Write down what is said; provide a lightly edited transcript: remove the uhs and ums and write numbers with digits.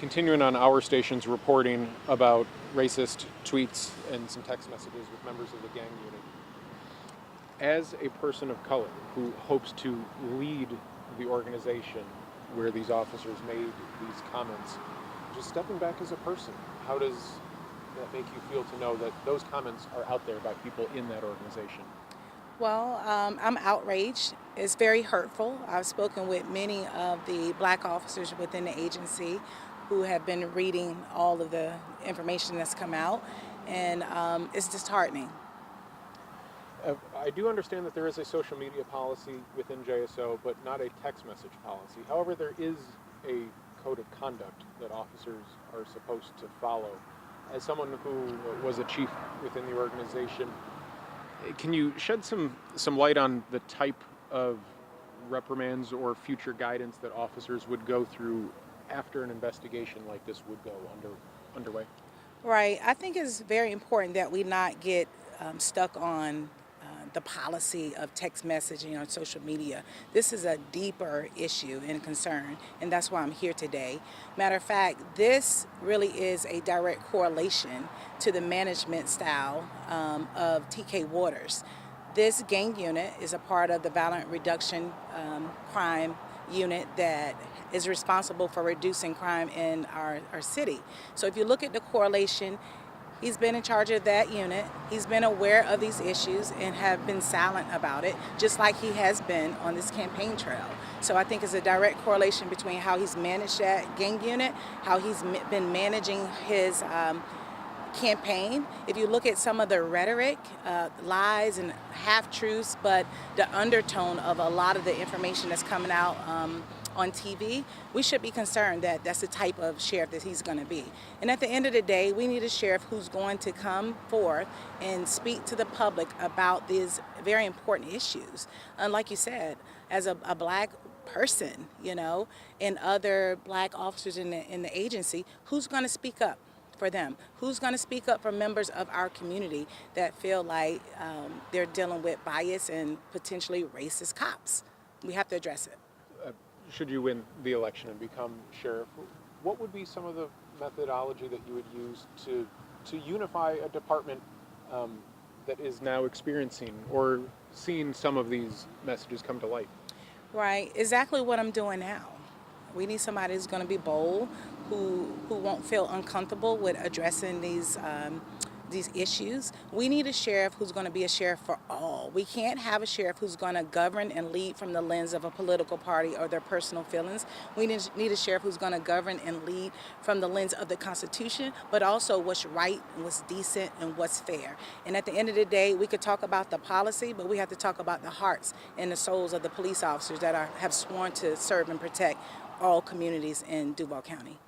continuing on our station's reporting about racist tweets and some text messages with members of the gang unit. As a person of color who hopes to lead the organization where these officers made these comments, just stepping back as a person, how does that make you feel to know that those comments are out there by people in that organization? Well, I'm outraged. It's very hurtful. I've spoken with many of the black officers within the agency who have been reading all of the information that's come out, and it's disheartening. I do understand that there is a social media policy within JSO, but not a text message policy. However, there is a code of conduct that officers are supposed to follow. As someone who was a chief within the organization, can you shed some light on the type of reprimands or future guidance that officers would go through after an investigation like this would go underway? Right. I think it's very important that we not get stuck on the policy of text messaging on social media. This is a deeper issue and concern, and that's why I'm here today. Matter of fact, this really is a direct correlation to the management style of TK Waters. This gang unit is a part of the violent reduction crime unit that is responsible for reducing crime in our city. So if you look at the correlation, he's been in charge of that unit. He's been aware of these issues and have been silent about it, just like he has been on this campaign trail. So I think it's a direct correlation between how he's managed that gang unit, how he's been managing his campaign. If you look at some of the rhetoric, lies and half-truths, but the undertone of a lot of the information that's coming out on TV, we should be concerned that that's the type of sheriff that he's going to be. And at the end of the day, we need a sheriff who's going to come forth and speak to the public about these very important issues. And like you said, as a black person, and other black officers in the agency, who's going to speak up for them? Who's going to speak up for members of our community that feel like they're dealing with bias and potentially racist cops? We have to address it. Should you win the election and become sheriff, what would be some of the methodology that you would use to unify a department that is now experiencing or seeing some of these messages come to light? Right, exactly what I'm doing now. We need somebody who's going to be bold, who won't feel uncomfortable with addressing these issues. We need a sheriff who's going to be a sheriff for all. We can't have a sheriff who's going to govern and lead from the lens of a political party or their personal feelings. We need a sheriff who's going to govern and lead from the lens of the Constitution, but also what's right and what's decent and what's fair. And at the end of the day, we could talk about the policy, but we have to talk about the hearts and the souls of the police officers that have sworn to serve and protect all communities in Duval County.